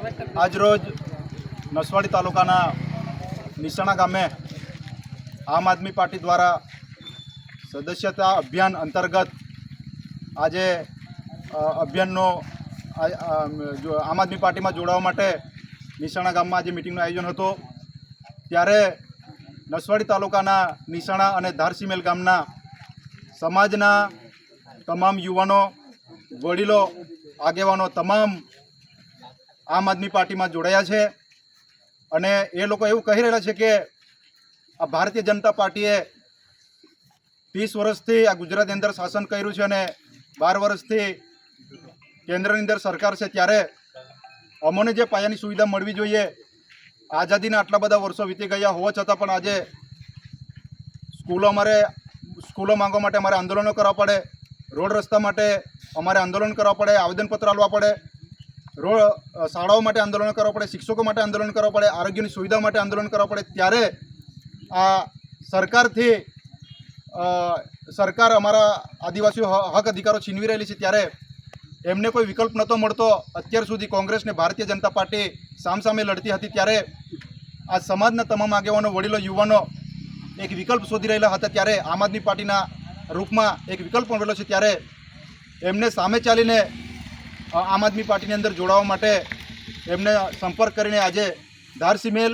આજરોજ નસવાડી તાલુકાના નિશાણા ગામે આમ આદમી પાર્ટી દ્વારા સદસ્યતા અભિયાન અંતર્ગત આજે અભિયાનનો આમ આદમી પાર્ટીમાં જોડાવા માટે નિશાણા ગામમાં આજે મિટિંગનું આયોજન હતું। ત્યારે નસવાડી તાલુકાના નિશાણા અને ધારસીમેલ ગામના સમાજના તમામ યુવાનો, વડીલો, આગેવાનો તમામ આમ આદમી પાર્ટીમાં જોડાયા છે અને એ લોકો એવું કહી રહ્યા છે કે આ ભારતીય જનતા પાર્ટીએ 30 વર્ષથી આ ગુજરાતની અંદર શાસન કર્યું છે અને 12 વર્ષથી કેન્દ્રની અંદર સરકાર છે, ત્યારે અમને જે પાયાની સુવિધા મળવી જોઈએ, આઝાદીના આટલા બધા વર્ષો વીતી ગયા હોવા છતાં પણ આજે સ્કૂલો માંગવા માટે અમારે આંદોલનો કરવા પડે, રોડ રસ્તા માટે અમારે આંદોલન કરવા પડે, આવેદનપત્ર આપવા પડે, શાળાઓ માટે આંદોલન કરવા પડે, શિક્ષકો માટે આંદોલન કરવા પડે, આરોગ્યની સુવિધા માટે આંદોલન કરવા પડે। ત્યારે આ સરકાર અમારા આદિવાસીઓ હક અધિકારો છીનવી રહેલી છે, ત્યારે એમને કોઈ વિકલ્પ નહોતો મળતો। અત્યાર સુધી કોંગ્રેસ ને ભારતીય જનતા પાર્ટી સામસામે લડતી હતી, ત્યારે આ સમાજના તમામ આગેવાનો, વડીલો, યુવાનો એક વિકલ્પ શોધી રહેલા હતા। ત્યારે આમ આદમી પાર્ટીના રૂપમાં એક વિકલ્પ મળેલો છે, ત્યારે એમને સામે ચાલીને આમ આદમી પાર્ટીની અંદર જોડાવા માટે એમને સંપર્ક કરીને આજે ધારસીમેલ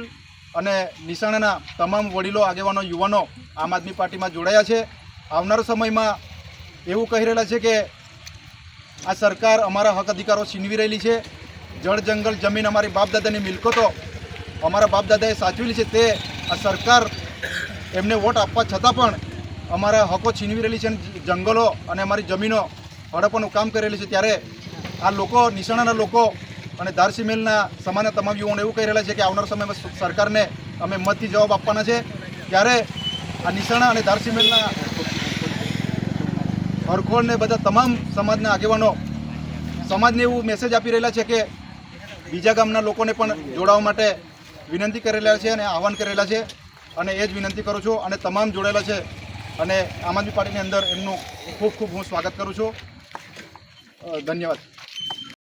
અને નિશાણાના તમામ વડીલો, આગેવાનો, યુવાનો આમ આદમી પાર્ટીમાં જોડાયા છે। આવનારા સમયમાં એવું કહી રહેલા છે કે આ સરકાર અમારા હક અધિકારો છીનવી રહેલી છે, જળ જંગલ જમીન અમારી બાપદાદાની મિલકતો અમારા બાપદાદાએ સાચવેલી છે, તે આ સરકાર એમને વોટ આપવા છતાં પણ અમારા હકો છીનવી રહેલી છે, જંગલો અને અમારી જમીનો હડપવાનું કામ કરેલી છે। ત્યારે આ લોકો, નિશાણાના લોકો અને ધારસીમેલના સમાજના તમામ યુવાનો એવું કહી રહેલા છે કે આવનારા સમયમાં સરકારને અમે મતથી જવાબ આપવાના છે। ત્યારે આ નિશાણા અને ધારસીમેલના હરખોળને બધા તમામ સમાજના આગેવાનો સમાજને એવું મેસેજ આપી રહેલા છે કે બીજા ગામના લોકોને પણ જોડાવા માટે વિનંતી કરેલા છે અને આહવાન કરેલા છે, અને એ જ વિનંતી કરું છું અને તમામ જોડાયેલા છે અને આમ આદમી પાર્ટીની અંદર એમનું ખૂબ ખૂબ હું સ્વાગત કરું છું। ધન્યવાદ।